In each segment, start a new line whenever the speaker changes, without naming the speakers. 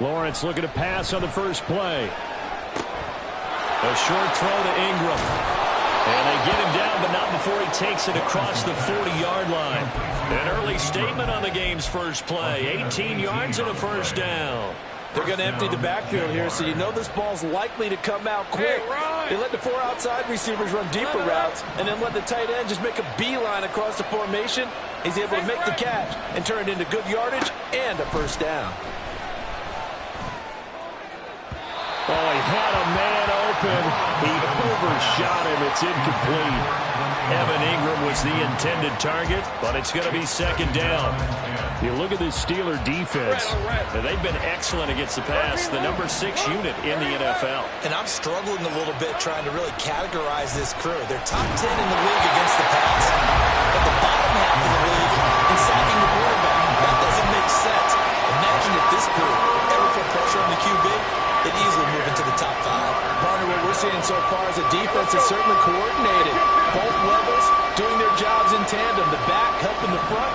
Lawrence looking to pass on the first play. A short throw to Ingram. And they get him down, but not before he takes it across the 40-yard line. An early statement on the game's first play. 18 yards and a first down.
They're going to empty the backfield here, so you know this ball's likely to come out quick. They let the 4 outside receivers run deeper routes, and then let the tight end just make a beeline across the formation. He's able to make the catch and turn it into good yardage and a first down.
Oh, he had a man open. He overshot him. It's incomplete. Evan Ingram was the intended target, but it's going to be second down. You look at this Steeler defense. They've been excellent against the pass, the number 6 unit in the NFL.
And I'm struggling a little bit trying to really categorize this crew. They're top 10 in the league against the pass, but the bottom half of the league in sacking the quarterback. That doesn't make sense. Imagine if this group ever put pressure on the QB, they'd easily move into the top 5.
Partner, what we're seeing so far is a defense that's certainly coordinated. Both levels doing their jobs in tandem. The back helping the front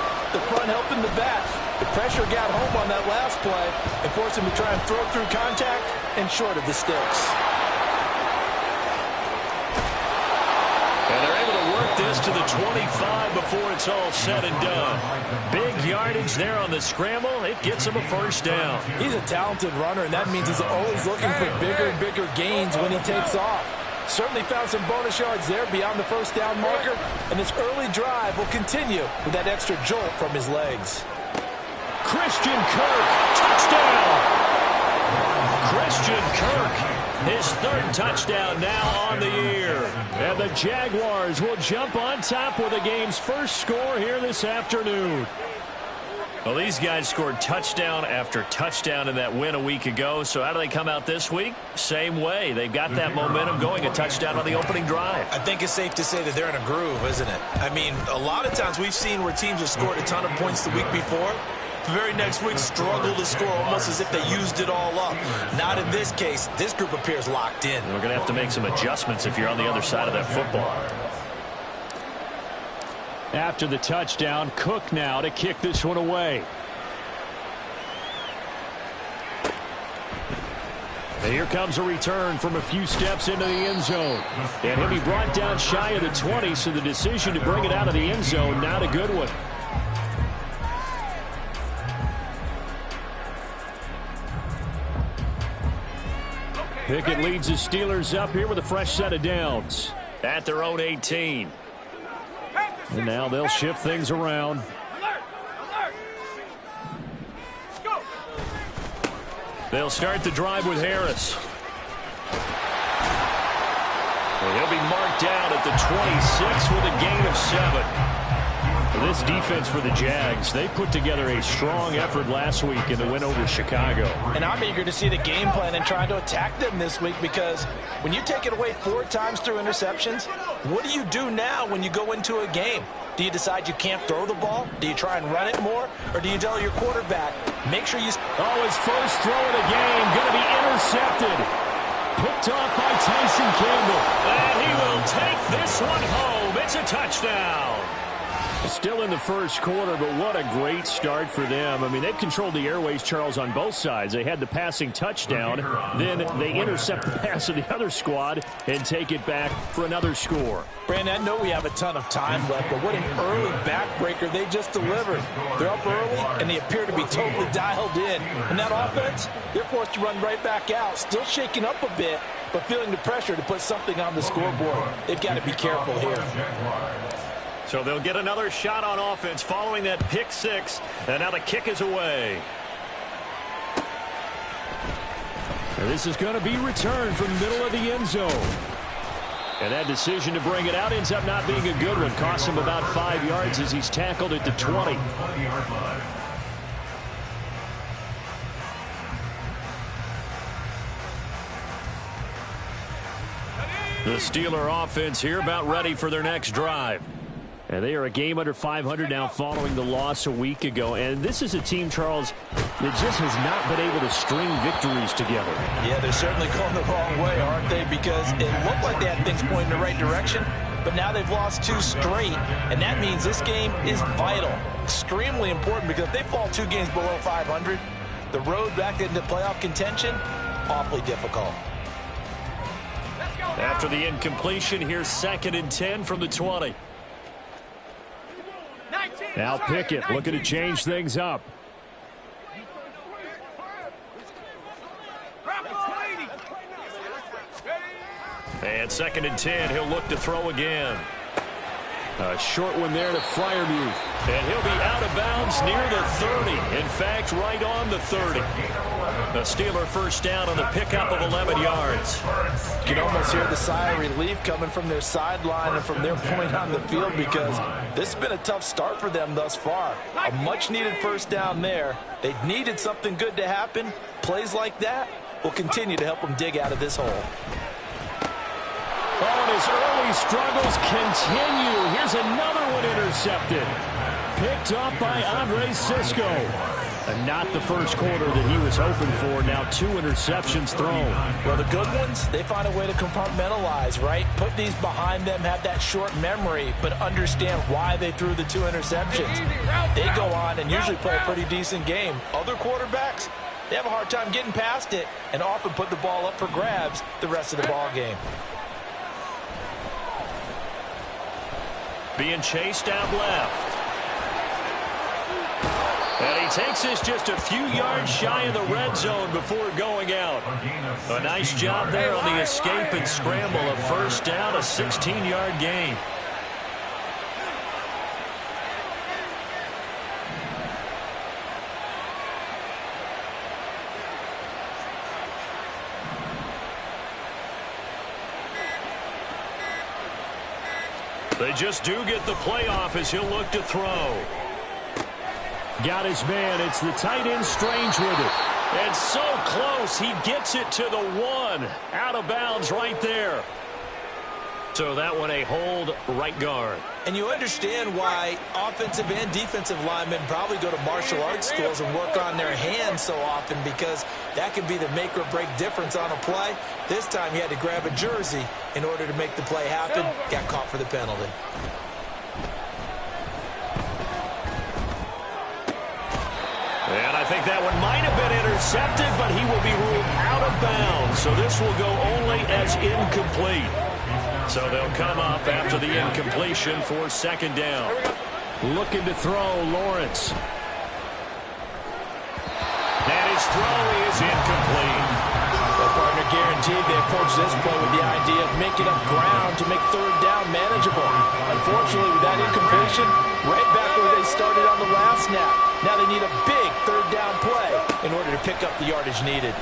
helping the back. The pressure got home on that last play and forced him to try and throw through contact and short of the sticks.
And they're able to work this to the 25 before it's all said and done. Big yardage there on the scramble. It gets him a first down.
He's a talented runner, and that means he's always looking for bigger and bigger gains when he takes off. Certainly found some bonus yards there beyond the first down marker, and this early drive will continue with that extra jolt from his legs.
Christian Kirk, touchdown! Christian Kirk, his 3rd touchdown now on the year. And the Jaguars will jump on top with the game's first score here this afternoon. Well, these guys scored touchdown after touchdown in that win a week ago. So how do they come out this week? Same way. They've got that momentum going, a touchdown on the opening drive.
I think it's safe to say that they're in a groove, isn't it? I mean, a lot of times we've seen where teams have scored a ton of points the week before. The very next week struggle to score almost as if they used it all up. Not in this case. This group appears locked in.
We're going to have to make some adjustments if you're on the other side of that football. After the touchdown, Cook now to kick this one away. And here comes a return from a few steps into the end zone. And he'll be brought down shy of the 20, so the decision to bring it out of the end zone, not a good one. Pickett leads the Steelers up here with a fresh set of downs at their own 18. And now they'll shift things around. They'll start the drive with Harris. And he'll be marked down at the 26 with a gain of 7. This defense for the Jags, they put together a strong effort last week in the win over Chicago.
And I'm eager to see the game plan and trying to attack them this week, because when you take it away 4 times through interceptions, what do you do now when you go into a game? Do you decide you can't throw the ball? Do you try and run it more? Or do you tell your quarterback, make sure you...
Oh, his first throw of the game going to be intercepted. Picked off by Tyson Campbell. And he will take this one home. It's a touchdown. Still in the first quarter, but what a great start for them. I mean, they've controlled the airways, Charles, on both sides. They had the passing touchdown. Then they intercept the pass of the other squad and take it back for another score.
Brandon, I know we have a ton of time left, but what an early backbreaker they just delivered. They're up early, and they appear to be totally dialed in. And that offense, they're forced to run right back out, still shaking up a bit, but feeling the pressure to put something on the scoreboard. They've got to be careful here.
So they'll get another shot on offense following that pick 6. And now the kick is away. And this is going to be returned from the middle of the end zone. And that decision to bring it out ends up not being a good one. Costs him about 5 yards as he's tackled at the 20. The Steeler offense here about ready for their next drive. And they are a game under 500 now following the loss a week ago. And this is a team, Charles, that just has not been able to string victories together.
Yeah, they're certainly going the wrong way, aren't they? Because it looked like they had things pointing in the right direction. but now they've lost 2 straight, and that means this game is vital, extremely important, because if they fall 2 games below 500, the road back into playoff contention, awfully difficult.
After the incompletion, here's 2nd and 10 from the 20.
Now Pickett looking to change things up.
And 2nd and 10, he'll look to throw again.
A short one there to Freiermuth.
And he'll be out of bounds near the 30. In fact, right on the 30. The Steeler first down on the pickup of 11 yards.
You can almost hear the sigh of relief coming from their sideline and from their point on the field, because this has been a tough start for them thus far. A much-needed first down there. They needed something good to happen. Plays like that will continue to help them dig out of this hole.
Oh, and his early struggles continue. Here's another one intercepted. Picked up by Andre Sisco. And not the first quarter that he was hoping for. Now 2 interceptions thrown.
Well, the good ones, they find a way to compartmentalize, right? Put these behind them, have that short memory, but understand why they threw the 2 interceptions. They go on and usually play a pretty decent game. Other quarterbacks, they have a hard time getting past it and often put the ball up for grabs the rest of the ball game.
Being chased out left. And he takes this just a few yards shy of the red zone before going out. A nice job there on the escape and scramble. A first down, a 16-yard gain. They just do get the playoff as he'll look to throw.
Got his man. It's the tight end Strange with it.
And so close, he gets it to the 1. Out of bounds right there. So that one a hold right guard.
And you understand why offensive and defensive linemen probably go to martial arts schools and work on their hands so often, because that can be the make or break difference on a play. This time he had to grab a jersey in order to make the play happen. Got caught for the penalty.
And I think that one might have been intercepted, but he will be ruled out of bounds. So this will go only as incomplete. So they'll come up after the incompletion for 2nd down.
Looking to throw, Lawrence.
And his throw is incomplete.
Well, partner, guaranteed they approach this play with the idea of making up ground to make 3rd down manageable. Unfortunately, with that incompletion, right back where they started on the last snap. Now they need a big 3rd down play in order to pick up the yardage needed.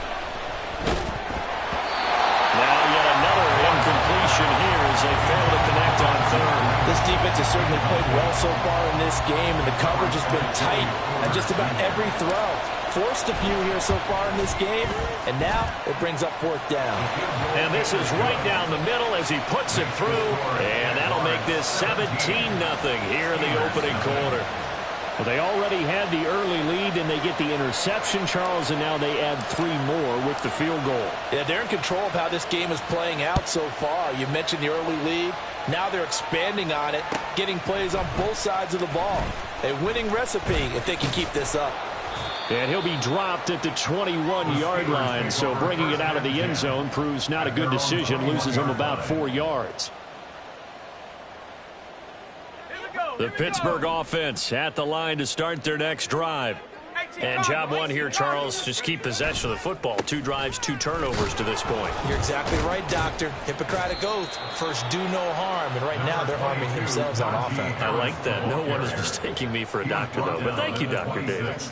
Now yet another incompletion here as they fail to connect on 3rd.
This defense has certainly played well so far in this game, and the coverage has been tight on just about every throw. Forced a few here so far in this game, and now it brings up 4th down.
And this is right down the middle as he puts it through, and that'll make this 17-0 here in the opening quarter.
Well, they already had the early lead, and they get the interception, Charles, and now they add 3 more with the field goal.
Yeah, they're in control of how this game is playing out so far. You mentioned the early lead. Now they're expanding on it, getting plays on both sides of the ball. A winning recipe if they can keep this up.
And he'll be dropped at the 21-yard line, so bringing it out of the end zone proves not a good decision, loses him about 4 yards.
The Pittsburgh offense at the line to start their next drive. And job one here, Charles, just keep possession of the football. 2 drives, 2 turnovers to this point.
You're exactly right, Doctor. Hippocratic oath. First, do no harm. And right now, they're harming themselves on offense.
I like that. No one is mistaking me for a doctor, though. But thank you, Dr. Davis.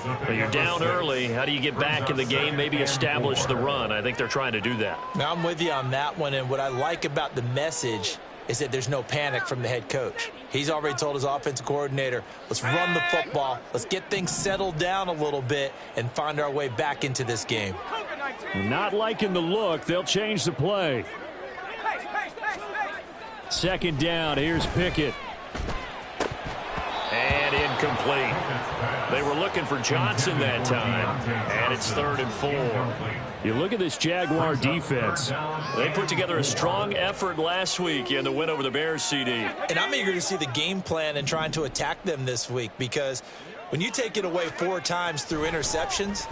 Well, you're down early. How do you get back in the game, maybe establish the run? I think they're trying to do that.
Now, I'm with you on that one. And what I like about the message is that there's no panic from the head coach. He's already told his offensive coordinator, let's run the football, let's get things settled down a little bit and find our way back into this game.
Not liking the look. They'll change the play. 2nd down. Here's Pickett.
And
incomplete. They were looking for Johnson that time, and it's 3rd and 4. You look at this Jaguar defense. They put together a strong effort last week in the win over the Bears, CD.
And I'm eager to see the game plan and trying to attack them this week, because when you take it away 4 times through interceptions,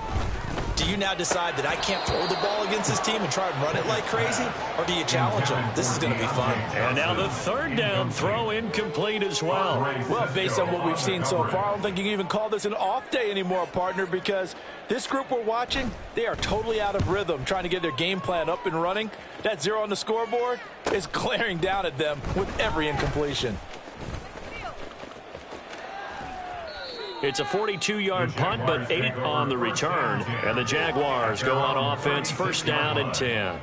do you now decide that I can't throw the ball against this team and try and run it like crazy? Or do you challenge them? This is going to be fun.
And now the 3rd down throw incomplete as well.
Well, based on what we've seen so far, I don't think you can even call this an off day anymore, partner, because this group we're watching, they are totally out of rhythm, trying to get their game plan up and running. That 0 on the scoreboard is glaring down at them with every incompletion.
It's a 42-yard punt, but 8 on the return. And the Jaguars go on offense, 1st down and 10.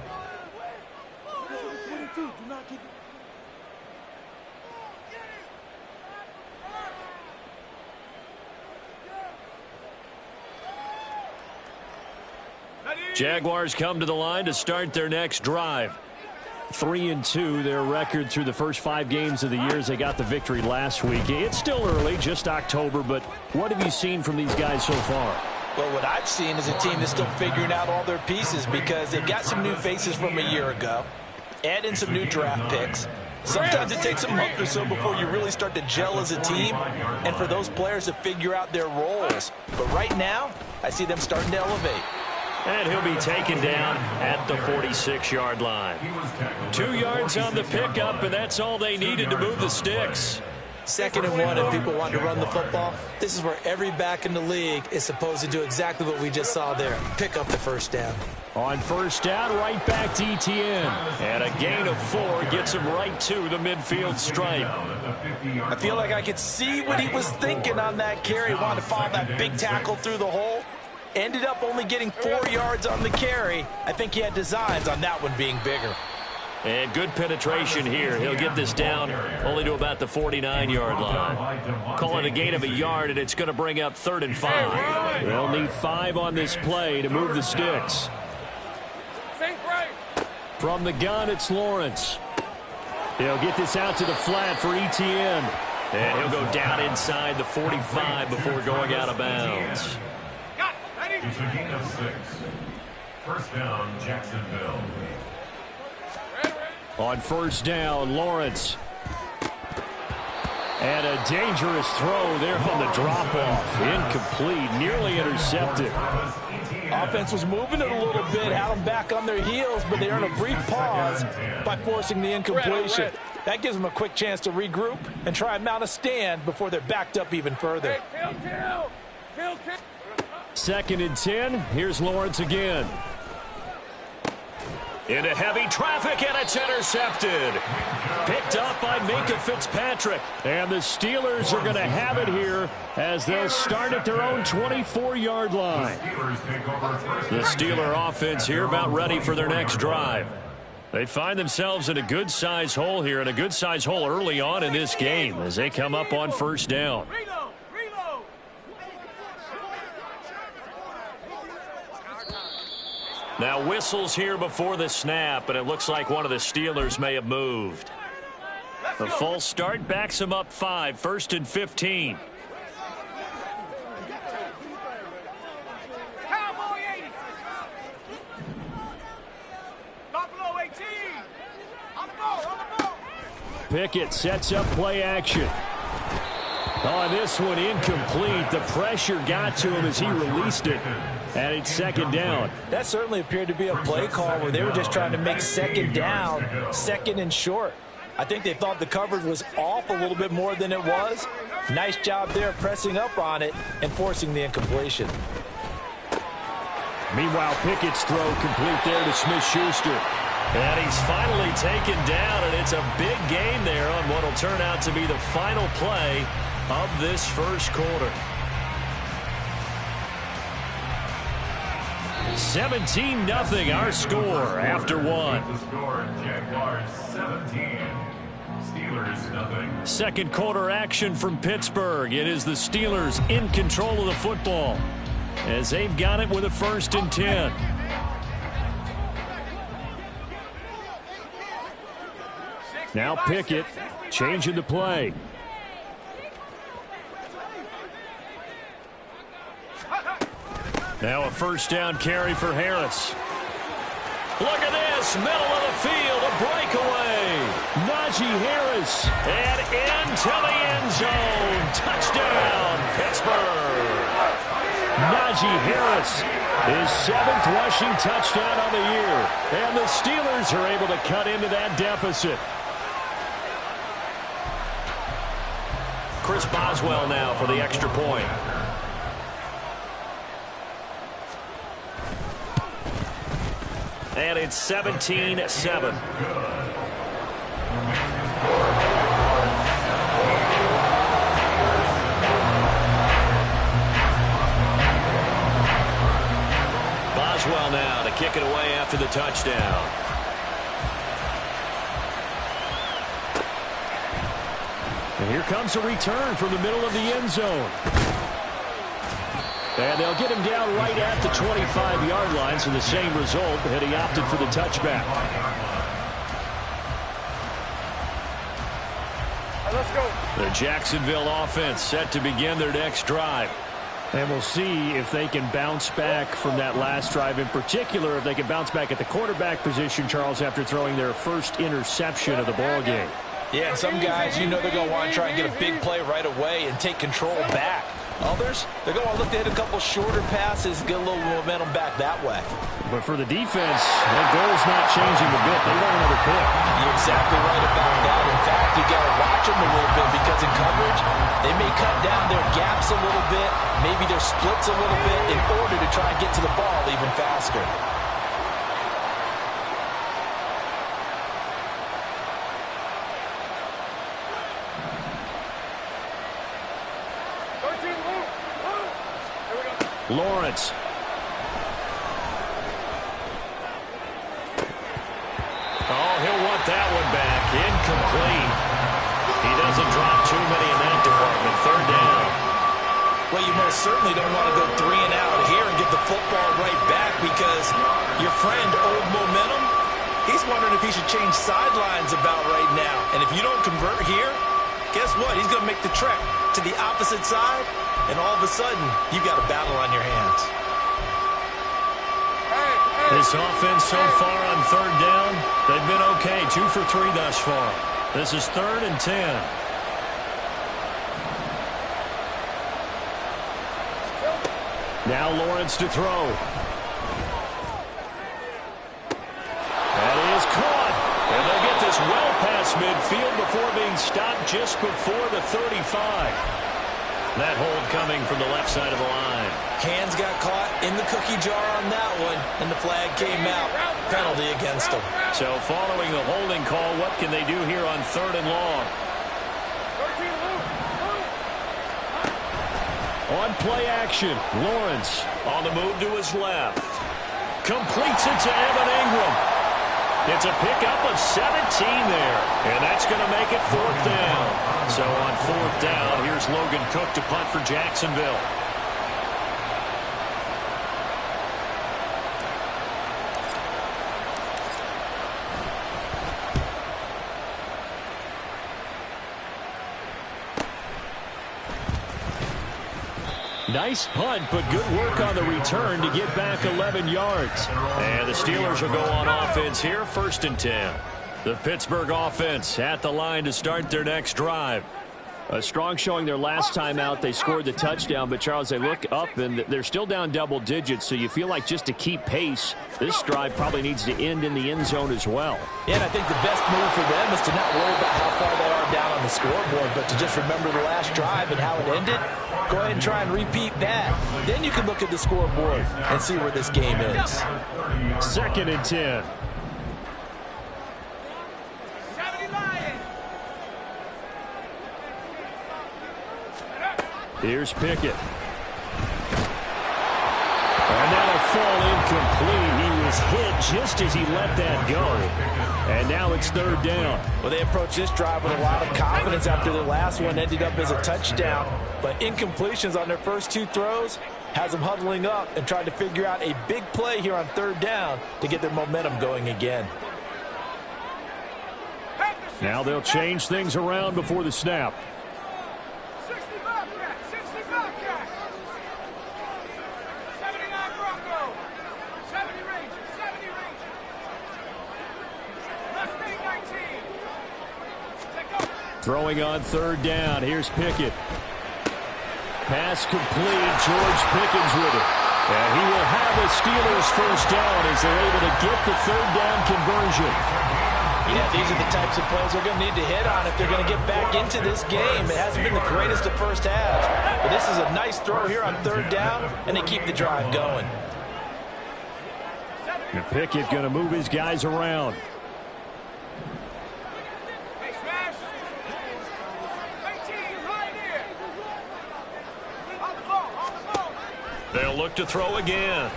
Jaguars come to the line to start their next drive. 3-2, their record through the first 5 games of the year as they got the victory last week. It's still early, just October, but what have you seen from these guys so far?
Well, what I've seen is a team that's still figuring out all their pieces, because they've got some new faces from a year ago, add in some new draft picks. Sometimes it takes a month or so before you really start to gel as a team and for those players to figure out their roles. But right now, I see them starting to elevate.
And he'll be taken down at the 46-yard line. 2 yards on the pickup, and that's all they needed to move the sticks.
2nd and 1, if people want to run the football, this is where every back in the league is supposed to do exactly what we just saw there. Pick up the 1st down.
On 1st down, right back to ETN. And a gain of 4 gets him right to the midfield stripe.
I feel like I could see what he was thinking on that carry. Wanted to follow that big tackle through the hole. Ended up only getting 4 yards on the carry. I think he had designs on that one being bigger.
And good penetration here. He'll get this down only to about the 49-yard line. Call it a gain of a yard, and it's going to bring up 3rd and 5. They'll need 5 on this play to move the sticks. From the gun, it's Lawrence. He'll get this out to the flat for ETN. And he'll go down inside the 45 before going out of bounds.
It's a gain of 6. 1st down, Jacksonville.
On 1st down, Lawrence. And a dangerous throw there on the drop-off. Incomplete, nearly intercepted.
Offense was moving it a little bit, had them back on their heels, but they earned a brief pause by forcing the incompletion. That gives them a quick chance to regroup and try and mount a stand before they're backed up even further.
2nd and 10. Here's Lawrence again. Into heavy traffic, and it's intercepted. Picked up by Minka Fitzpatrick. And the Steelers are going to have it here as they'll start at their own 24-yard line. The Steeler offense here about ready for their next drive. They find themselves in a good-sized hole here, and a good-sized hole early on in this game as they come up on 1st down. Now whistles here before the snap, and it looks like one of the Steelers may have moved. The false start backs him up 5, 1st and 15. Pickett sets up play action. Oh, this one incomplete. The pressure got to him as he released it. And it's 2nd down.
That certainly appeared to be a play call where they were just trying to make 2nd down, 2nd and short. I think they thought the coverage was off a little bit more than it was. Nice job there pressing up on it and forcing the incompletion.
Meanwhile, Pickett's throw complete there to Smith-Schuster. And he's finally taken down, and it's a big gain there on what will turn out to be the final play of this 1st quarter. 17-0 our score after 1.
The score, Jaguars 17, Steelers nothing.
2nd quarter action from Pittsburgh. It is the Steelers in control of the football as they've got it with a 1st and 10. Now Pickett changing the play. Now a first down carry for Harris. Look at this, middle of the field, a breakaway. Najee Harris, and into the end zone. Touchdown, Pittsburgh. Najee Harris, his 7th rushing touchdown on the year. And the Steelers are able to cut into that deficit. Chris Boswell now for the extra point. And it's 17-7. Boswell now to kick it away after the touchdown. And here comes a return from the middle of the end zone. And they'll get him down right at the 25-yard line, so the same result, had he opted for the touchback.
Let's go.
The Jacksonville offense set to begin their next drive. And we'll see if they can bounce back from that last drive. In particular, if they can bounce back at the quarterback position, Charles, after throwing their first interception of the ball game.
Yeah, some guys, you know they're going to want to try and get a big play right away and take control back. Others, they're going to look to hit a couple shorter passes, get a little momentum back that way.
But for the defense, that goal's not changing a bit. They want another pick.
You're exactly right about that. In fact, you got to watch them a little bit because in coverage, they may cut down their gaps a little bit, maybe their splits a little bit in order to try and get to the ball even faster.
Lawrence. Oh, he'll want that one back. Incomplete. He doesn't drop too many in that department. Third down.
Well, you most certainly don't want to go 3 and out here and get the football right back because your friend, Old Momentum, he's wondering if he should change sidelines about right now. And if you don't convert here, guess what? He's going to make the trek to the opposite side, and all of a sudden, you've got a battle on your hands.
This offense so far on third down, they've been okay. 2 for 3 thus far. This is 3rd and 10. Now Lawrence to throw. That is caught. And they'll get this well past midfield before being stopped just before the 35. That hold coming from the left side of the line.
Hands got caught in the cookie jar on that one, and the flag came out. Penalty against them.
So following the holding call, what can they do here on 3rd and long? On play action, Lawrence on the move to his left. Completes it to Evan Ingram. It's a pickup of 17 there, and that's going to make it 4th down. So on 4th down, here's Logan Cook to punt for Jacksonville. Nice punt, but good work on the return to get back 11 yards. And the Steelers will go on offense here, 1st and 10. The Pittsburgh offense at the line to start their next drive. A strong showing their last time out. They scored the touchdown, but, Charles, they look up, and they're still down double digits, so you feel like just to keep pace, this drive probably needs to end in the end zone as well.
Yeah, and I think the best move for them is to not worry about how far they are down on the scoreboard, but to just remember the last drive and how it ended. Go ahead and try and repeat that. Then you can look at the scoreboard and see where this game is.
2nd and 10. Here's Pickett. And that'll fall incomplete. He was hit just as he let that go. And now it's 3rd down.
Well, they approached this drive with a lot of confidence after the last one ended up as a touchdown. But incompletions on their first 2 throws has them huddling up and trying to figure out a big play here on 3rd down to get their momentum going again.
Now they'll change things around before the snap. Throwing on third down. Here's Pickett. Pass complete. George Pickens with it. And he will have the Steelers first down as they're able to get the third down conversion.
Yeah, these are the types of plays they're going to need to hit on if they're going to get back into this game. It hasn't been the greatest of first halves, but this is a nice throw here on third down, and they keep the drive going.
And Pickett going to move his guys around.
They'll look to throw again.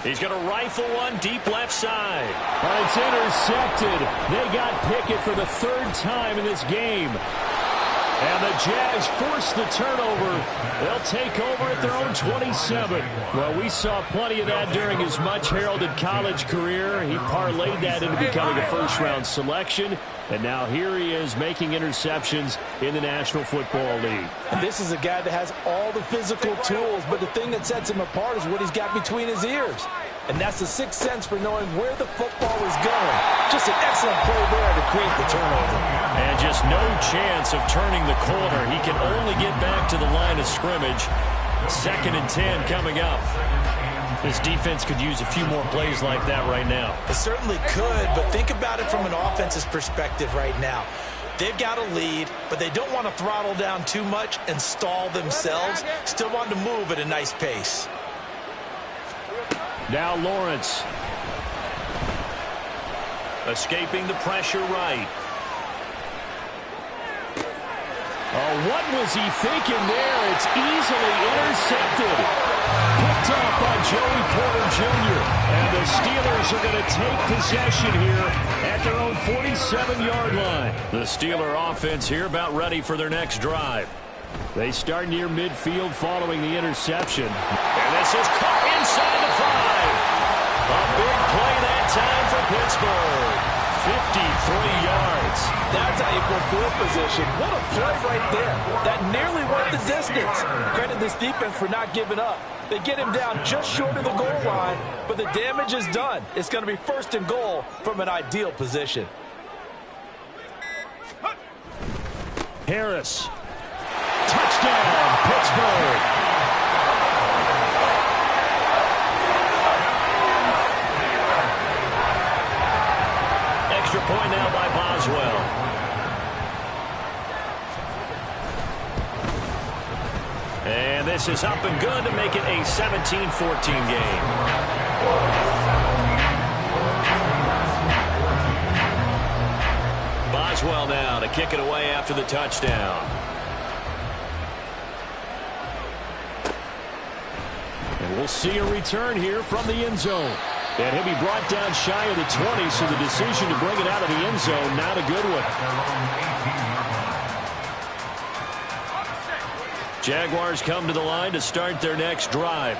He's going to rifle one deep left side.
But it's intercepted. They got Pickett for the third time in this game. And the Jags force the turnover. They'll take over at their own 27. Well, we saw plenty of that during his much-heralded college career. He parlayed that into becoming a first-round selection. And now here he is making interceptions in the National Football League.
And this is a guy that has all the physical tools, but the thing that sets him apart is what he's got between his ears. And that's the sixth sense for knowing where the football is going. Just an excellent play there to create the turnover.
And just no chance of turning the corner. He can only get back to the line of scrimmage. 2nd and 10 coming up. This defense could use a few more plays like that right now.
It certainly could, but think about it from an offense's perspective right now. They've got a lead, but they don't want to throttle down too much and stall themselves. Still want to move at a nice pace.
Now Lawrence.
Escaping the pressure right.
Oh, what was he thinking there? It's easily intercepted. Picked off by Joey Porter Jr. And the Steelers are going to take possession here at their own 47-yard line.
The Steeler offense here about ready for their next drive.
They start near midfield following the interception.
And this is caught inside the 5. A big play that time for Pittsburgh. 53 yards.
That's how you put field position. What a play right there. That nearly went the distance. Credit this defense for not giving up. They get him down just short of the goal line, but the damage is done. It's going to be 1st and goal from an ideal position.
Harris. Touchdown, Pittsburgh.
Extra point now by Boswell. And this is up and good to make it a 17-14 game. Boswell now to kick it away after the touchdown.
And we'll see a return here from the end zone. And he'll be brought down shy of the 20, so the decision to bring it out of the end zone, not a good one.
Jaguars come to the line to start their next drive.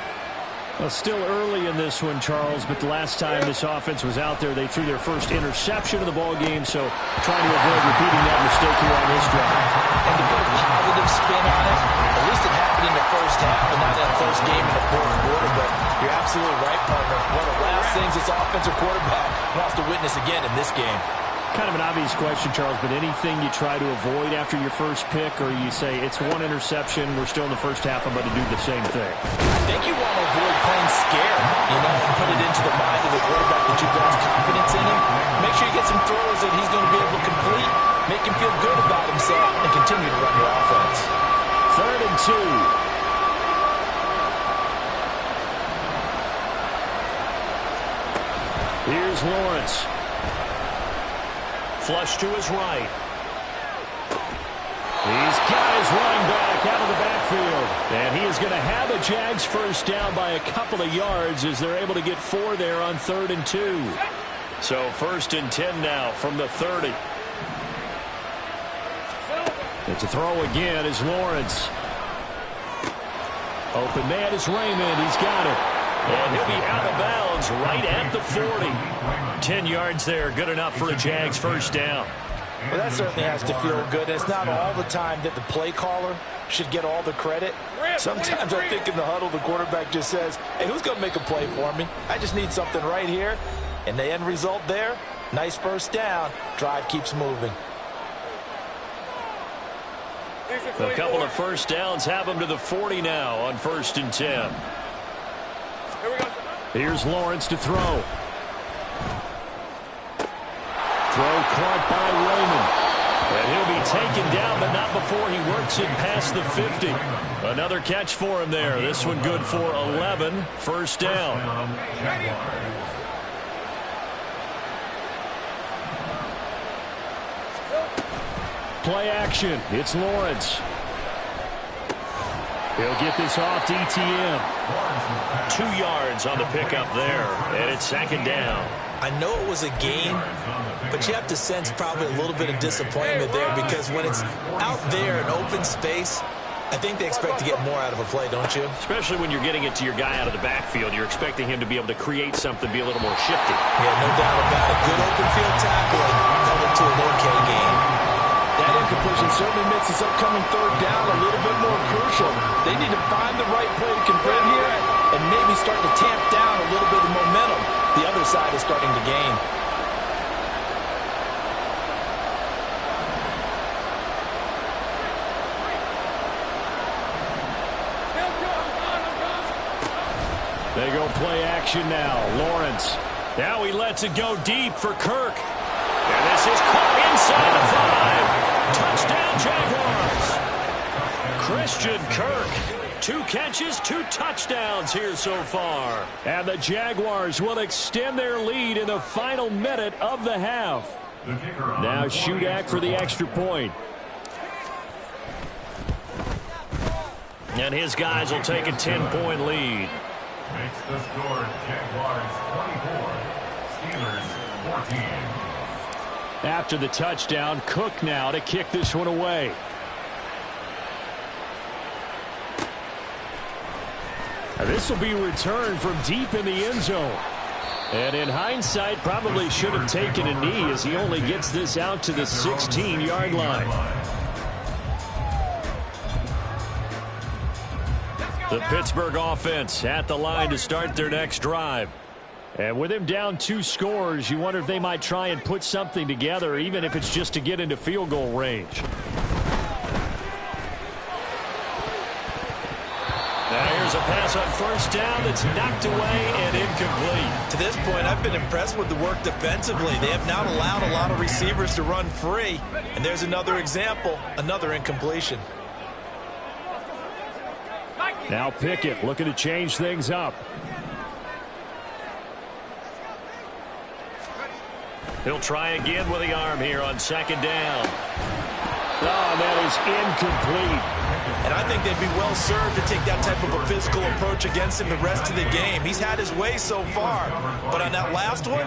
Well, still early in this one, Charles, but the last time this offense was out there, they threw their first interception of the ball game, so trying to avoid repeating that mistake here on this drive.
And to put a positive spin on it, at least it happened in the first half and not in a close game in the 4th quarter, but you're absolutely right, partner. One of the last things this offensive quarterback wants to witness again in this game.
Kind of an obvious question, Charles, but anything you try to avoid after your first pick, or you say it's one interception, we're still in the first half, I'm going to do the same thing?
I think you want to avoid playing scared, and put it into the mind of the quarterback that you've got confidence in him. Make sure you get some throws that he's going to be able to complete, make him feel good about himself, and continue to run your offense.
3rd and 2. Here's Lawrence.
Flush to his right.
He's got his running back out of the backfield. And he is going to have a Jags first down by a couple of yards as they're able to get 4 there on 3rd and 2.
So 1st and 10 now from the 30.
And to throw again is Lawrence. Open man is Raymond. He's got it.
And he'll be out of bounds right at the 40. 10 yards there, good enough for a Jags first down.
Well, that certainly has to feel good. It's not all the time that the play caller should get all the credit. Sometimes I think in the huddle, the quarterback just says, hey, who's going to make a play for me? I just need something right here. And the end result there, nice first down. Drive keeps moving.
A couple of first downs have them to the 40 now on 1st and 10. Here's Lawrence to throw. Throw caught by Raymond. And he'll be taken down, but not before he works it past the 50. Another catch for him there. This one good for 11. First down. Play action. It's Lawrence. He'll get this off to ETN. 2 yards on the pickup there, and it's 2nd down.
I know it was a gain, but you have to sense probably a little bit of disappointment there because when it's out there in open space, I think they expect to get more out of a play, don't you?
Especially when you're getting it to your guy out of the backfield. You're expecting him to be able to create something, be a little more shifty.
Yeah, no doubt about it. Good open field tackling, covered to an okay gain.
That incompletion certainly makes this upcoming 3rd down a little bit more crucial. They need to find the right play to convert here and maybe start to tamp down a little bit of momentum. The other side is starting to gain.
They go play action now. Lawrence. Now he lets it go deep for Kirk. And this is caught inside the 5. Touchdown, Jaguars. Christian Kirk. 2 catches, 2 touchdowns here so far. And the Jaguars will extend their lead in the final minute of the half. Now Shudak for the extra point. And his guys will take a 10-point lead.
Makes the score Jaguars 24, Steelers 14.
After the touchdown, Cook now to kick this one away. This will be returned from deep in the end zone. And in hindsight, probably should have taken a knee as he only gets this out to the 16-yard line. The Pittsburgh offense at the line to start their next drive. And with him down 2 scores, you wonder if they might try and put something together, even if it's just to get into field goal range. Now here's a pass on 1st down that's knocked away and incomplete.
To this point, I've been impressed with the work defensively. They have not allowed a lot of receivers to run free. And there's another example, another incompletion.
Now Pickett looking to change things up. He'll try again with the arm here on 2nd down. Oh, that is incomplete.
And I think they'd be well served to take that type of a physical approach against him the rest of the game. He's had his way so far, but on that last one,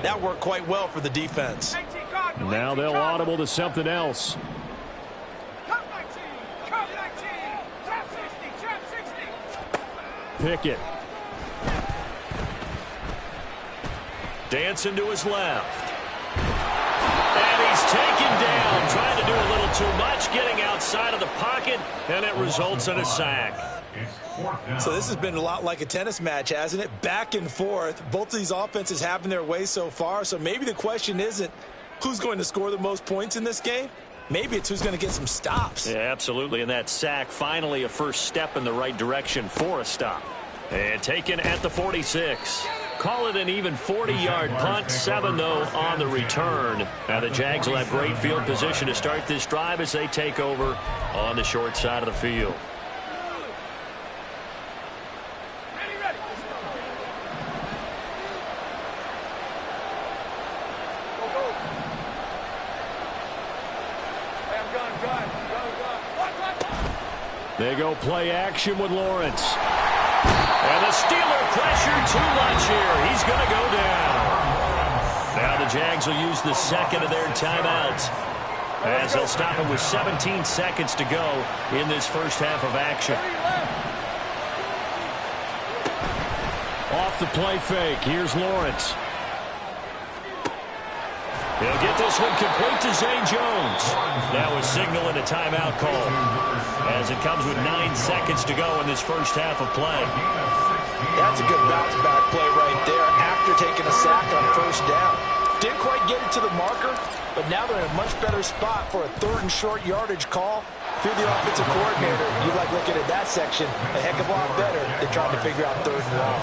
that worked quite well for the defense.
Now they'll audible to something else. Pickett. Dancing to his left. And he's taken down, trying to do a little too much, getting outside of the pocket, and it results in a sack.
So this has been a lot like a tennis match, hasn't it? Back and forth. Both of these offenses having their way so far, so maybe the question isn't who's going to score the most points in this game. Maybe it's who's going to get some stops.
Yeah, absolutely. And that sack, finally a first step in the right direction for a stop. And taken at the 46. Call it an even 40-yard punt. 7, though, on the return. Now the Jags will have great field position to start this drive as they take over on the short side of the field. They go play action with Lawrence. And the Steeler pressure too much here. He's going to go down. Now the Jags will use the second of their timeouts as they'll stop him with 17 seconds to go in this first half of action. Off the play fake. Here's Lawrence. He'll get this one complete to Zay Jones. That was signaling a timeout call as it comes with 9 seconds to go in this first half of play.
That's a good bounce back play right there after taking a sack on 1st down. Didn't quite get it to the marker, but now they're in a much better spot for a 3rd and short yardage call. If you're the offensive coordinator, you like looking at that section a heck of a lot better than trying to figure out third and long.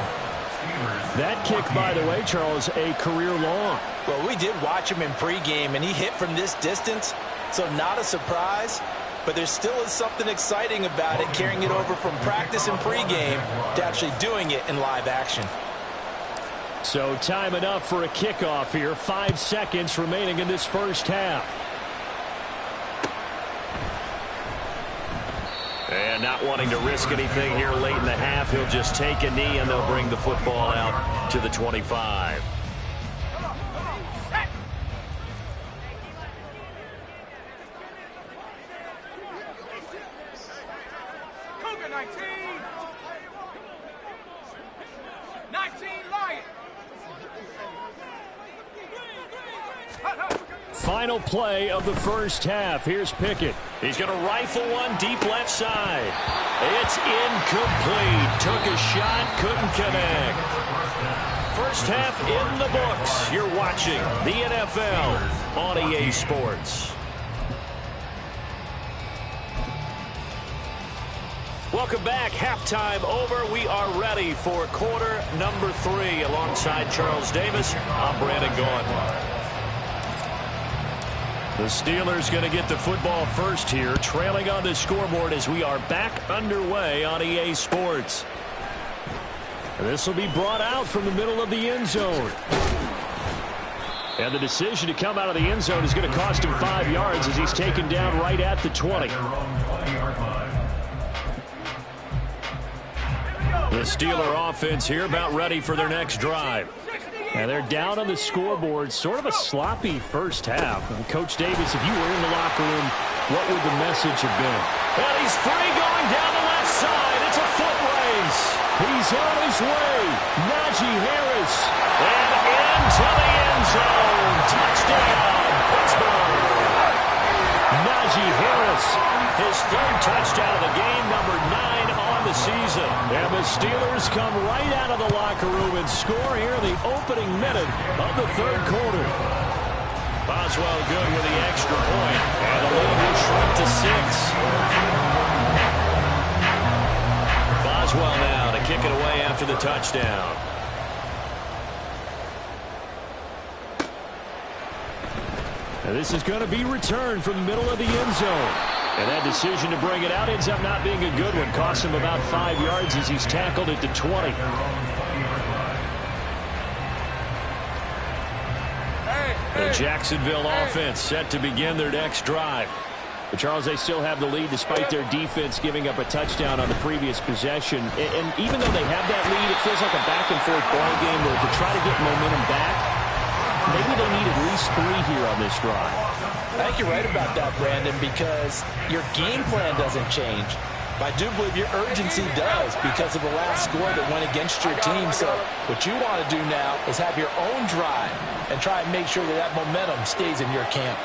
That kick, by the way, Charles, a career long.
Well, we did watch him in pregame, and he hit from this distance, so not a surprise. But there still is something exciting about it, carrying it over from practice and pregame to actually doing it in live action.
So time enough for a kickoff here. 5 seconds remaining in this first half. And not wanting to risk anything here late in the half, he'll just take a knee and they'll bring the football out to the 25. Final play of the first half. Here's Pickett. He's going to rifle one deep left side. It's incomplete. Took a shot, couldn't connect. First half in the books. You're watching the NFL on EA Sports. Welcome back. Halftime over. We are ready for quarter number 3. Alongside Charles Davis, I'm Brandon Gaudin. The Steelers going to get the football first here, trailing on the scoreboard as we are back underway on EA Sports. And this will be brought out from the middle of the end zone. And the decision to come out of the end zone is going to cost him 5 yards as he's taken down right at the 20. The Steeler offense here about ready for their next drive. And they're down on the scoreboard. Sort of a sloppy first half. And Coach Davis, if you were in the locker room, what would the message have been? And he's free going down the left side. It's a foot race. He's on his way. Najee Harris. And into the end zone. Touchdown, Pittsburgh. Najee Harris, his 3rd touchdown of the game, number 9 on the season. And the Steelers come right out of the locker room and score here in the opening minute of the 3rd quarter. Boswell good with the extra point. And the lead will shrink to 6. Boswell now to kick it away after the touchdown. And this is going to be returned from the middle of the end zone. And that decision to bring it out ends up not being a good one. Cost him about 5 yards as he's tackled at the 20. The Jacksonville offense set to begin their next drive. But Charles, they still have the lead despite their defense giving up a touchdown on the previous possession. And even though they have that lead, it feels like a back-and-forth ball game where to try to get momentum back, maybe they need at least 3 here on this drive.
I think you're right about that, Brandon, because your game plan doesn't change. But I do believe your urgency does because of the last score that went against your team. So what you want to do now is have your own drive and try and make sure that that momentum stays in your camp.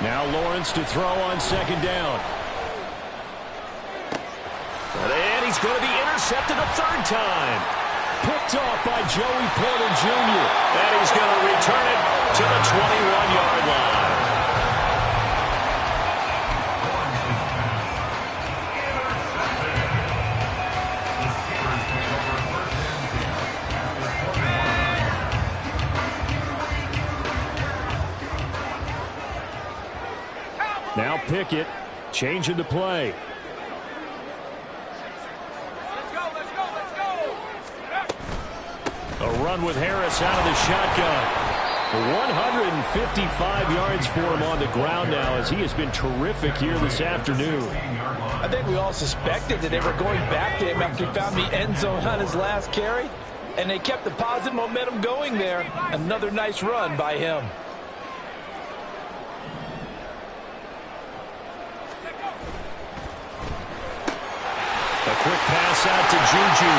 Now Lawrence to throw on 2nd down. And he's going to be intercepted a 3rd time. Picked off by Joey Porter Jr. And he's going to return it to the 21-yard line. Now Pickett changing the play. A run with Harris out of the shotgun. 155 yards for him on the ground now as he has been terrific here this afternoon.
I think we all suspected that they were going back to him after he found the end zone on his last carry. And they kept the positive momentum going there. Another nice run by him.
A quick pass out to Juju.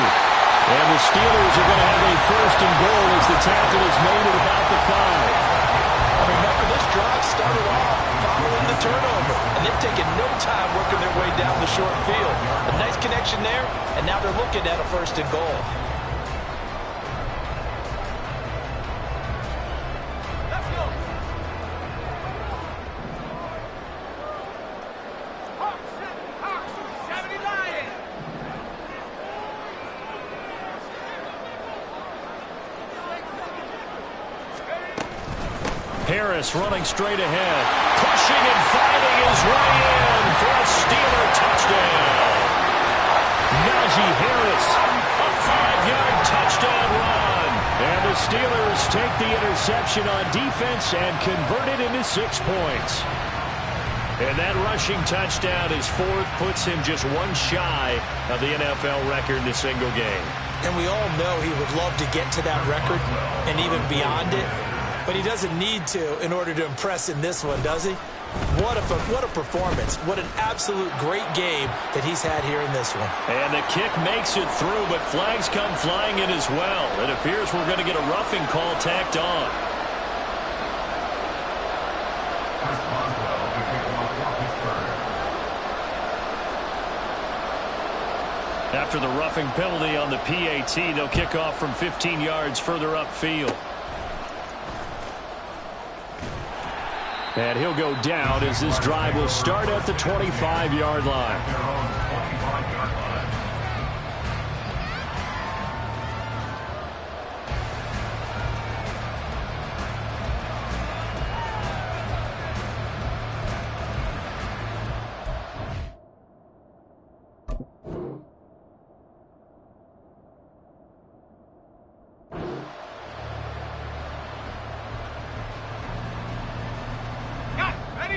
And the Steelers are going to have a 1st and goal as the tackle is made at about the 5.
Remember, this drive started off following the turnover. And they've taken no time working their way down the short field. A nice connection there, and now they're looking at a 1st and goal.
Harris running straight ahead. Pushing and fighting his way in for a Steeler touchdown. Najee Harris, a 5-yard touchdown run. And the Steelers take the interception on defense and convert it into 6 points. And that rushing touchdown is fourth, puts him just one shy of the NFL record in a single game.
And we all know he would love to get to that record and even beyond it, but he doesn't need to in order to impress in this one, does he? What a performance. What an absolute great game that he's had here in this one.
And the kick makes it through, but flags come flying in as well. It appears we're going to get a roughing call tacked on. After the roughing penalty on the PAT, they'll kick off from 15 yards further upfield. And he'll go down as this drive will start at the 25-yard line.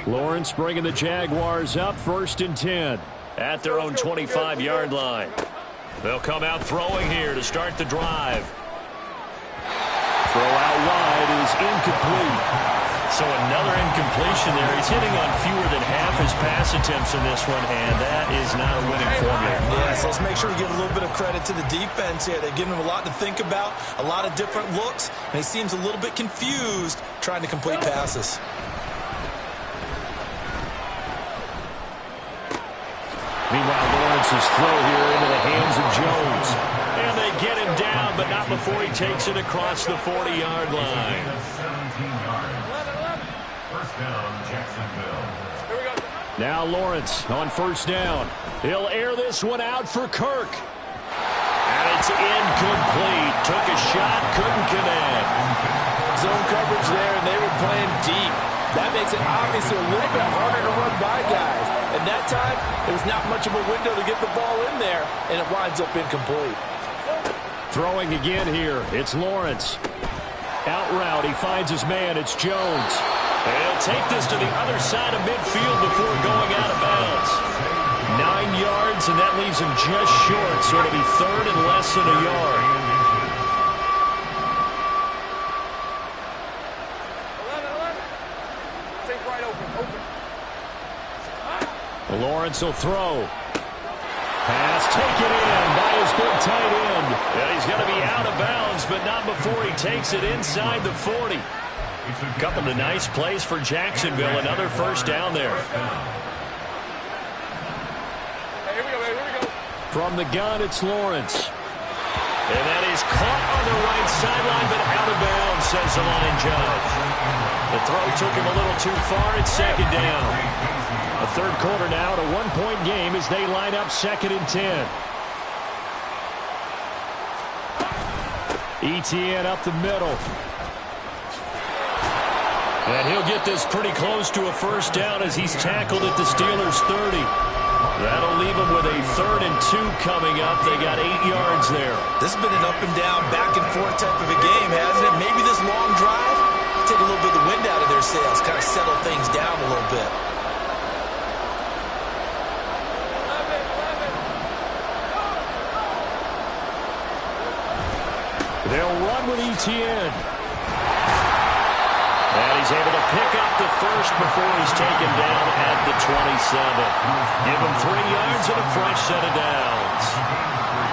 Lawrence bringing the Jaguars up 1st and 10 at their own 25-yard line. They'll come out throwing here to start the drive. Throw out wide is incomplete. So another incompletion there. He's hitting on fewer than half his pass attempts in this one, and that is not a winning formula.
Yeah, so let's make sure we give a little bit of credit to the defense here. They're giving him a lot to think about, a lot of different looks, and he seems a little bit confused trying to complete passes.
Meanwhile, Lawrence's throw here into the hands of Jones. And they get him down, but not before he takes it across the 40-yard line.
First down, Jacksonville.
Now Lawrence on 1st down. He'll air this one out for Kirk. And it's incomplete. Took a shot, couldn't connect.
Zone coverage there, and they were playing deep. That makes it obviously a little bit harder to run by guys. And that time, there was not much of a window to get the ball in there, and it winds up incomplete.
Throwing again here, it's Lawrence. Out route, he finds his man, it's Jones. And he'll take this to the other side of midfield before going out of bounds. 9 yards, and that leaves him just short, so it'll be 3rd and less than a yard. Lawrence will throw. Pass taken in by his big tight end. And he's going to be out of bounds, but not before he takes it inside the 40. Couple of nice plays for Jacksonville. Another 1st down there.
Here we go.
From the gun, it's Lawrence. And that is caught on the right sideline, but out of bounds, says the line judge. The throw took him a little too far. It's 2nd down. The 3rd quarter now, a 1-point game as they line up 2nd and 10. Etienne up the middle. And he'll get this pretty close to a 1st down as he's tackled at the Steelers' 30. That'll leave them with a 3rd and 2 coming up. They got 8 yards there.
This has been an up and down, back and forth type of a game, hasn't it? Maybe this long drive, take a little bit of the wind out of their sails, kind of settle things down a little bit.
They'll run with Etienne. And he's able to pick up the 1st before he's taken down at the 27. Give him 3 yards and a fresh set of downs.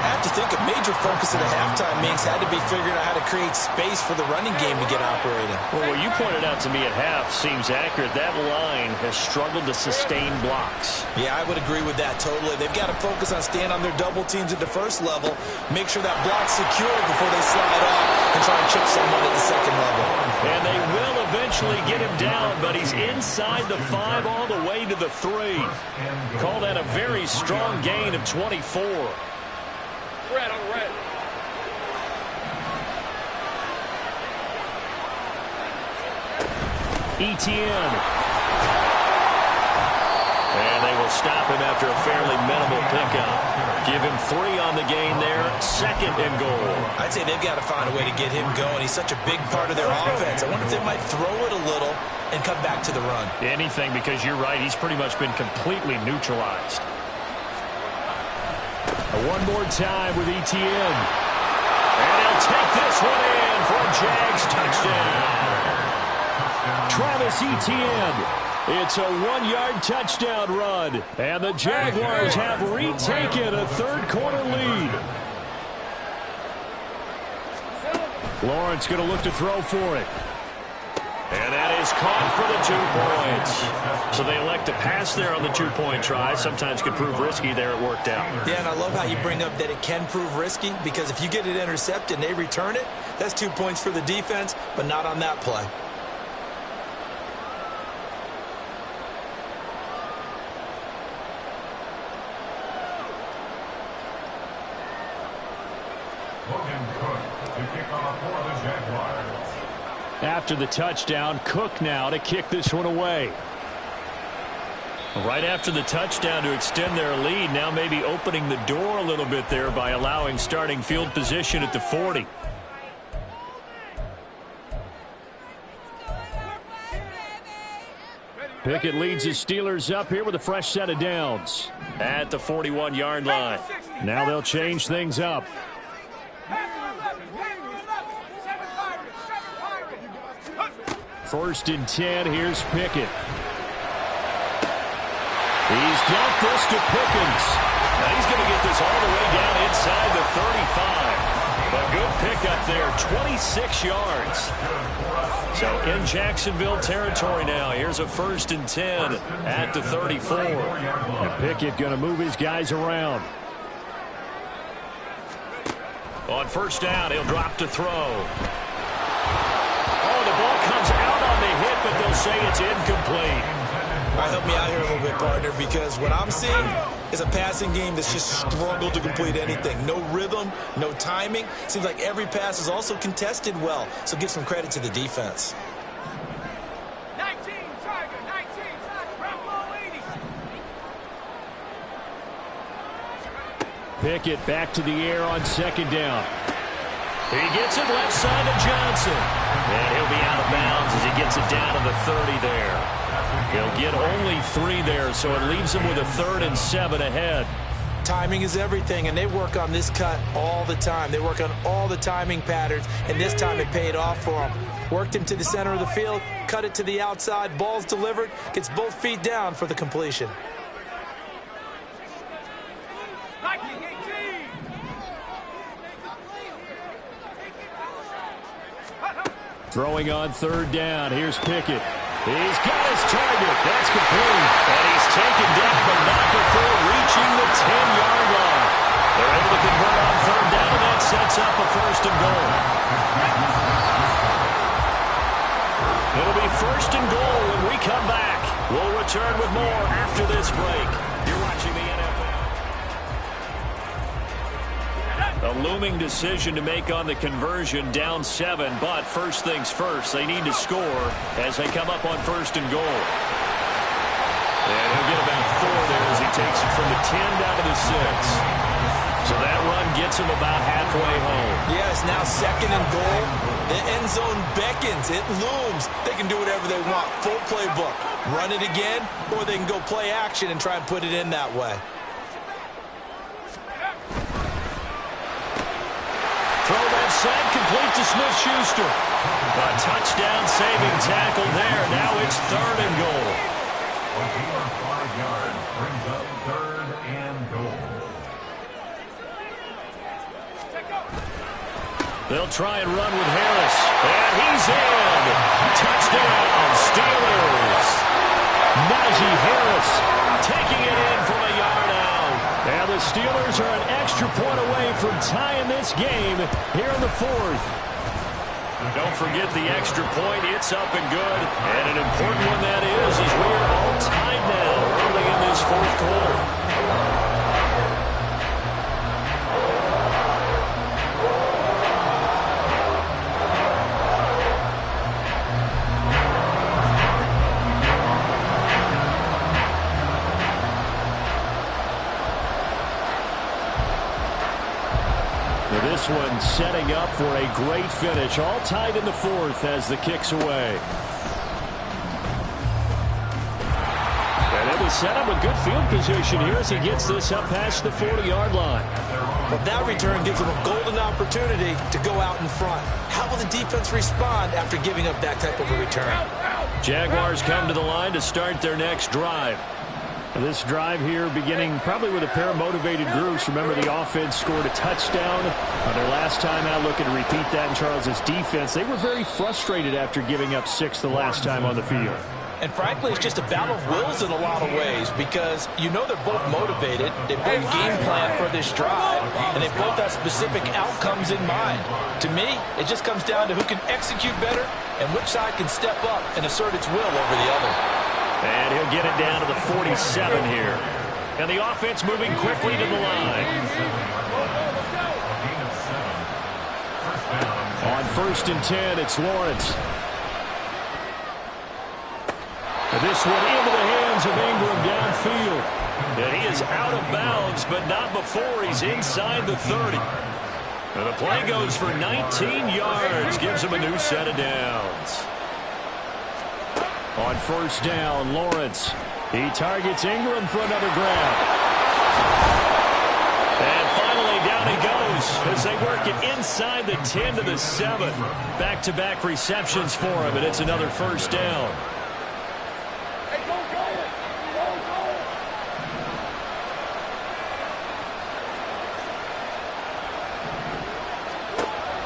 I have to think a major focus of the halftime mix had to be figuring out how to create space for the running game to get operating.
Well, what you pointed out to me at half seems accurate. That line has struggled to sustain blocks.
Yeah, I would agree with that totally. They've got to focus on staying on their double teams at the 1st level, make sure that block's secure before they slide off and try and chip someone at the 2nd level.
And they will eventually get him down, but he's inside the 5 all the way to the 3. Call that a very strong gain of 24.
Red on red.
Etienne.
And they will stop him after a fairly minimal pickup. Give him 3 on the gain there. 2nd and goal.
I'd say they've got to find a way to get him going. He's such a big part of their offense. I wonder if they might throw it a little and come back to the run.
Anything, because you're right. He's pretty much been completely neutralized. One more time with Etienne.
And he'll take this one in for a Jags touchdown.
Travis Etienne. It's a 1-yard touchdown run. And the Jaguars have retaken a third-quarter lead. Lawrence going to look to throw for it.
And that is caught for the 2 points. So they elect to pass there on the 2-point try. Sometimes could prove risky. There it worked out.
Yeah, and I love how you bring up that it can prove risky, because if you get it intercepted and they return it, that's 2 points for the defense, but not on that play.
After the touchdown, Cook now to kick this one away.
Right after the touchdown to extend their lead, now maybe opening the door a little bit there by allowing starting field position at the 40.
Pickett leads his Steelers up here with a fresh set of downs.
At the 41-yard line.
Now they'll change things up. First and 10, here's Pickett. He's dumped this to Pickens.
Now he's going to get this all the way down inside the 35. A good pickup there, 26 yards. So in Jacksonville territory now. Here's a 1st and 10 at the 34.
And Pickett going to move his guys around.
On 1st down, he'll drop to throw. Oh, the ball comes out on the hit, but they'll say it's incomplete.
All right, help me out here a little bit, partner, because what I'm seeing is a passing game that's just struggled to complete anything. No rhythm, no timing. Seems like every pass is also contested well, so give some credit to the defense.
19, Tiger, 19, Rambo 80.
Pickett back to the air on 2nd down.
He gets it left side to Johnson. And he'll be out of bounds as he gets it down to the 30 there. He'll get only 3 there, so it leaves him with a 3rd and 7 ahead.
Timing is everything, and they work on this cut all the time. They work on all the timing patterns, and this time it paid off for them. Worked him to the center of the field, cut it to the outside, ball's delivered, gets both feet down for the completion.
Throwing on 3rd down. Here's Pickett. He's got his target. That's complete.
And he's taken down, but not before reaching the 10-yard line. They're able to convert on 3rd down, and that sets up a 1st and goal. It'll be 1st and goal when we come back. We'll return with more after this break. You're watching the NFL. A looming decision to make on the conversion, down 7, but first things first, they need to score as they come up on 1st and goal. And he'll get about 4 there as he takes it from the 10 down to the 6. So that run gets him about halfway home.
Yes, now 2nd and goal. The end zone beckons. It looms. They can do whatever they want. Full playbook. Run it again, or they can go play action and try and put it in that way.
Throw left side, complete to Smith-Schuster. A touchdown saving tackle there. Now it's 3rd and goal.
5 yards brings up 3rd and goal.
They'll try and run with Harris. And he's in. Touchdown, Steelers.
Najee Harris
Taking it in from a yard out.
And the Steelers are an extra point away from tying this game here in the 4th.
Don't forget the extra point. It's up and good. And an important one that is, as we are all tied now early in this 4th quarter.
this one setting up for a great finish. All tied in the fourth as the kick's away. And it will set up a good field position here as he gets this up past the 40-yard line.
But that return gives them a golden opportunity to go out in front. How will the defense respond after giving up that type of a return?
Jaguars come to the line to start their next drive. This drive here beginning probably with a pair of motivated groups. Remember, the offense scored a touchdown on their last time out. Looking to repeat that in Charles' defense. They were very frustrated after giving up 6 the last time on the field.
And frankly, it's just a battle of wills in a lot of ways because you know they're both motivated. They both game plan for this drive, and they both have specific outcomes in mind. To me, it just comes down to who can execute better and which side can step up and assert its will over the other.
And he'll get it down to the 47 here. And the offense moving quickly to the line. On 1st and 10, it's Lawrence. And this one into the hands of Ingram downfield. And he is out of bounds, but not before he's inside the 30. And the play goes for 19 yards. Gives him a new set of downs. On 1st down, Lawrence. He targets Ingram for another grab. And finally, down he goes as they work it inside the 10 to the 7. Back-to-back receptions for him, and it's another 1st down.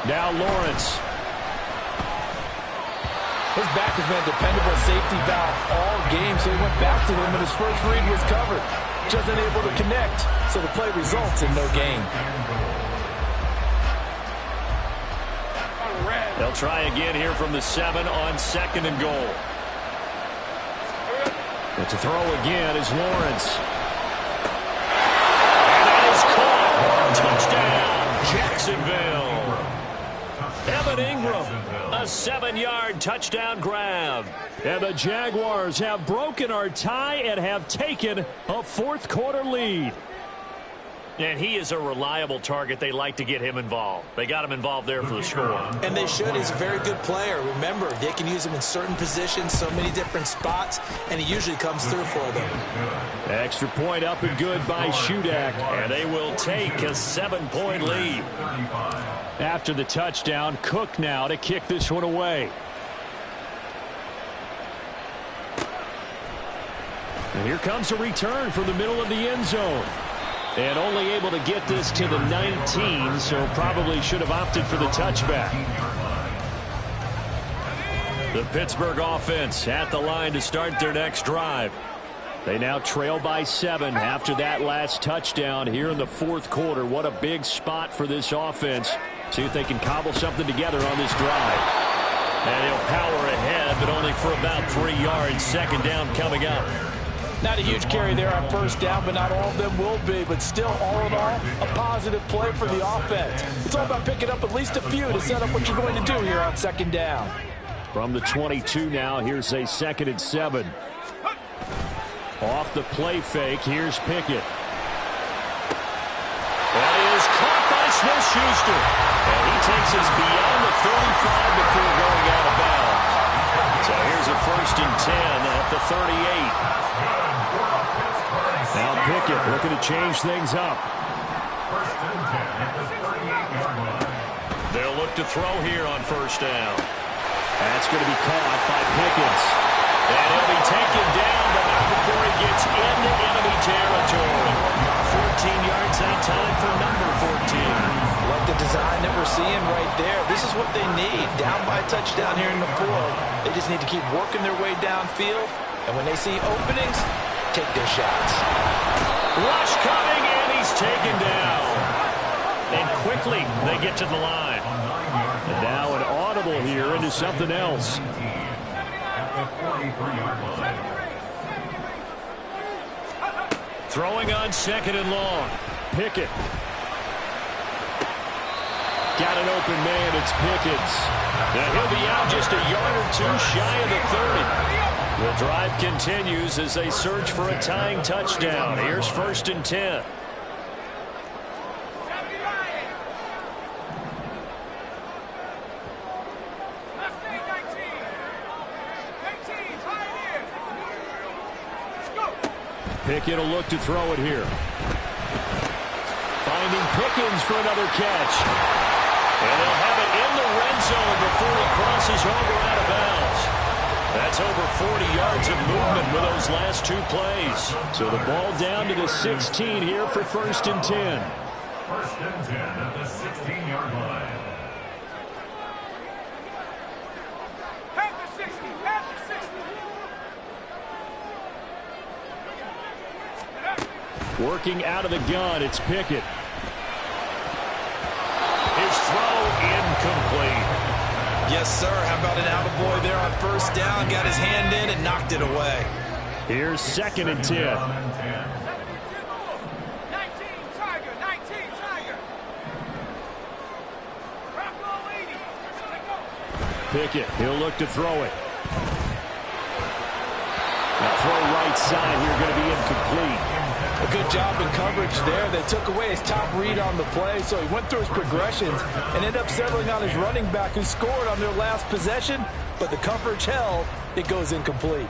Now Lawrence.
His back has been a dependable safety valve all game, so he went back to him, and his first read was covered. Just unable to connect, so the play results in no gain.
They'll try again here from the 7 on 2nd and goal. But to throw again is Lawrence. And that is caught. Touchdown, Jacksonville. Evan Ingram, a 7-yard touchdown grab. And the Jaguars have broken our tie and have taken a 4th quarter lead. And he is a reliable target. They like to get him involved. They got him involved there for the score.
And they should. He's a very good player. Remember, they can use him in certain positions, so many different spots, and he usually comes through for them.
Extra point up and good by Shudak. And they will take a 7-point lead. After the touchdown, Cook now to kick this one away. And here comes a return from the middle of the end zone. And only able to get this to the 19, so probably should have opted for the touchback. The Pittsburgh offense at the line to start their next drive. They now trail by 7 after that last touchdown here in the 4th quarter. What a big spot for this offense. See if they can cobble something together on this drive. And he'll power ahead, but only for about 3 yards. 2nd down coming up.
Not a huge carry there on 1st down, but not all of them will be. But still, all in all, a positive play for the offense. It's all about picking up at least a few to set up what you're going to do here on 2nd down.
From the 22 now, here's a 2nd and 7. Off the play fake, here's Pickett. That is caught by Smith-Schuster. And he takes us beyond the 35 before going out of bounds. So here's a 1st and 10 at the 38. Now Pickett looking to change things up. They'll look to throw here on 1st down. That's going to be caught by Pickens. And he'll be taken down, but not before he gets into enemy territory. 14 yards that time for number 14.
Like the design that we're seeing right there. This is what they need. Down by a touchdown here in the 4th. They just need to keep working their way downfield. And when they see openings, take their shots.
Rush coming, and he's taken down. And quickly, they get to the line. And now an audible here into something else. Throwing on 2nd and long. Pickett. Got an open man, it's Pickens. And he'll be out just a yard or 2 shy of the 30. The drive continues as they search for a tying touchdown. Here's 1st and 10. Pickett will look to throw it here. Finding Pickens for another catch. And they'll have it in the red zone before he crosses over out of bounds. That's over 40 yards of movement with those last 2 plays. So the ball down to the 16 here for 1st and 10.
1st and 10 at the 16-yard line.
At the 60, at the 60.
Working out of the gun, it's Pickett.
His throw incomplete.
Yes, sir. How about an attaboy there on 1st down? Got his hand in and knocked it away.
Here's 2nd and 10.
19 Tiger, 19 Tiger. Bravo 80. Let go.
Pickett, he'll look to throw it. The throw right side here going to be incomplete.
A good job in coverage there. They took away his top read on the play, so he went through his progressions and ended up settling on his running back who scored on their last possession, but the coverage held. It goes incomplete.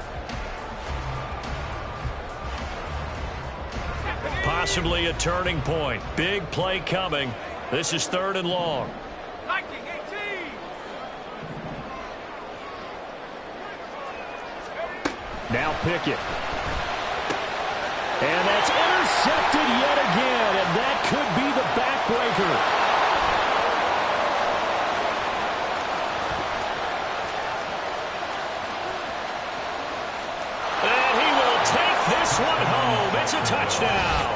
Possibly a turning point. Big play coming. This is 3rd and long.
1918.
Now Pickett. And that's intercepted yet again, and that could be the backbreaker.
And he will take this one home. It's a touchdown.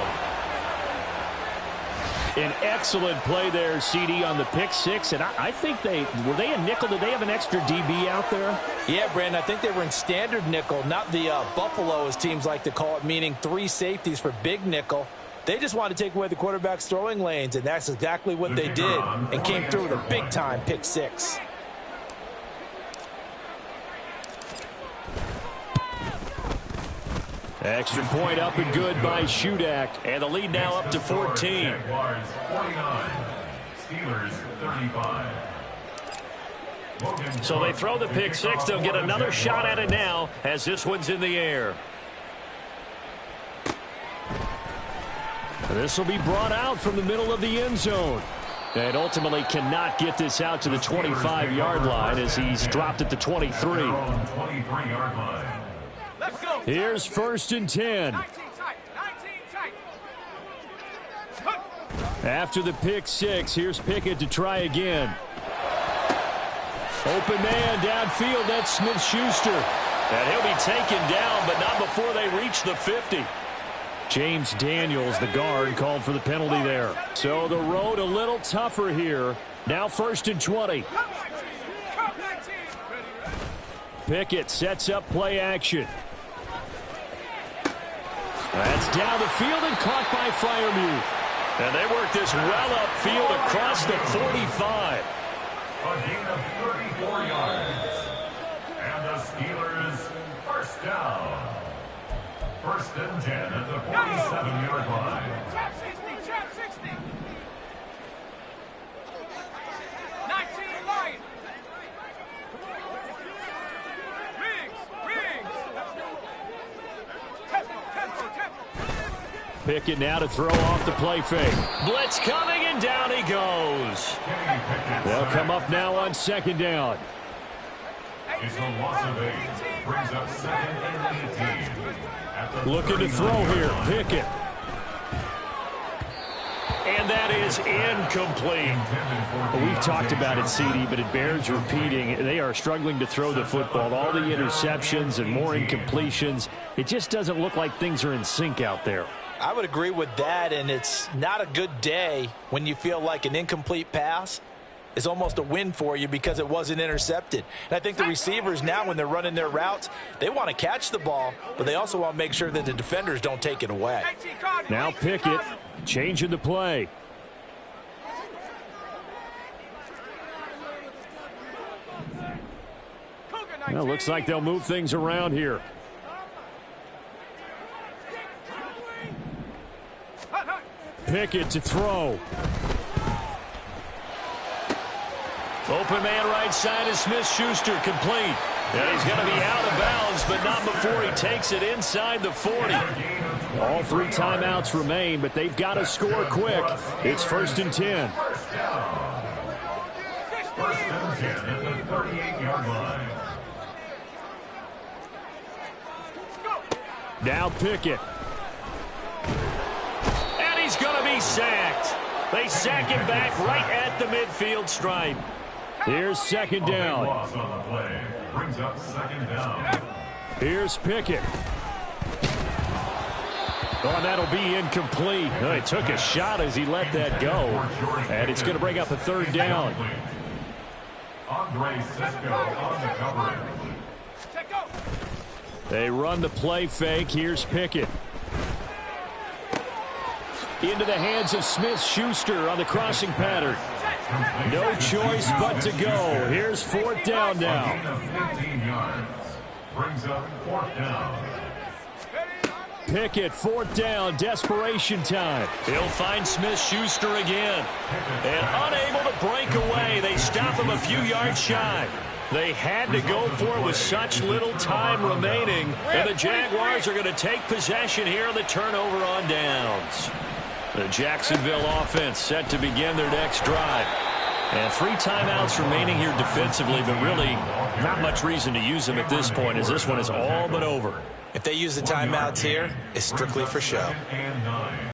An excellent play there, CD, on the pick 6. And I think were they a nickel? Did they have an extra DB out there?
Yeah, Brandon, I think they were in standard nickel, not the Buffalo, as teams like to call it, meaning 3 safeties for big nickel. They just wanted to take away the quarterback's throwing lanes, and that's exactly what they did and came through with a big-time pick 6.
Extra point up and good by Shudak.
And the lead now up to 14.
Jaguars 49. Steelers 35.
So they throw the pick 6. They'll get another shot at it now as this one's in the air.
This will be brought out from the middle of the end zone. And ultimately cannot get this out to the 25-yard line as he's dropped at the 23.
23-yard line.
Let's go.
Here's 1st and 10.
19 tight, 19 tight.
After the pick 6, here's Pickett to try again. Open man downfield, that's Smith-Schuster.
And he'll be taken down, but not before they reach the 50.
James Daniels, the guard, called for the penalty there. So the road a little tougher here. Now 1st and 20. Pickett sets up play action. That's down the field and caught by Freiermuth.
And they work this well upfield across the 45.
A gain of 34 yards. And the Steelers 1st down. 1st and 10 at the 47-yard line.
Trap 60, trap 60. 19 Lion. Rings. Tempo.
Pickett now to throw off the play fake.
Blitz coming, and down he goes.
They'll come up now on 2nd down.
It's a loss of 8. Brings up 2nd and 18.
Looking to throw here, Pickett.
And that is incomplete.
We've talked about it, CD, but it bears repeating. They are struggling to throw the football. All the interceptions and more incompletions. It just doesn't look like things are in sync out there.
I would agree with that, and it's not a good day when you feel like an incomplete pass is almost a win for you because it wasn't intercepted. And I think the receivers now, when they're running their routes, they want to catch the ball, but they also want to make sure that the defenders don't take it away.
Now Pickett changing the play. Well, looks like they'll move things around here. Pickett to throw.
Open man right side is Smith-Schuster, complete.
And he's going to be out of bounds, but not before he takes it inside the 40. All 3 timeouts remain, but they've got to score quick. It's 1st and 10.
First and 10 at the 38-yard line.
Now Pickett. And he's going to be sacked. They sack him back right at the midfield stripe. Here's 2nd down.
Loss on the play brings up 2nd down.
Here's Pickett. Oh, and that'll be incomplete. Oh, he took a shot as he let that go. And it's going to bring up a 3rd down.
Andre Sisco on the coverage.
They run the play fake. Here's Pickett. Into the hands of Smith-Schuster on the crossing pattern. No choice but to go. Here's 4th down now.
Gain of 15 yards brings up 4th down.
Pickett, 4th down, desperation time. He'll find Smith-Schuster again. And unable to break away. They stop him a few yards shy. They had to go for it with such little time remaining. And the Jaguars are going to take possession here on the turnover on downs. The Jacksonville offense set to begin their next drive. And 3 timeouts remaining here defensively, but really not much reason to use them at this point, as this one is all but over.
If they use the timeouts here, it's strictly for show.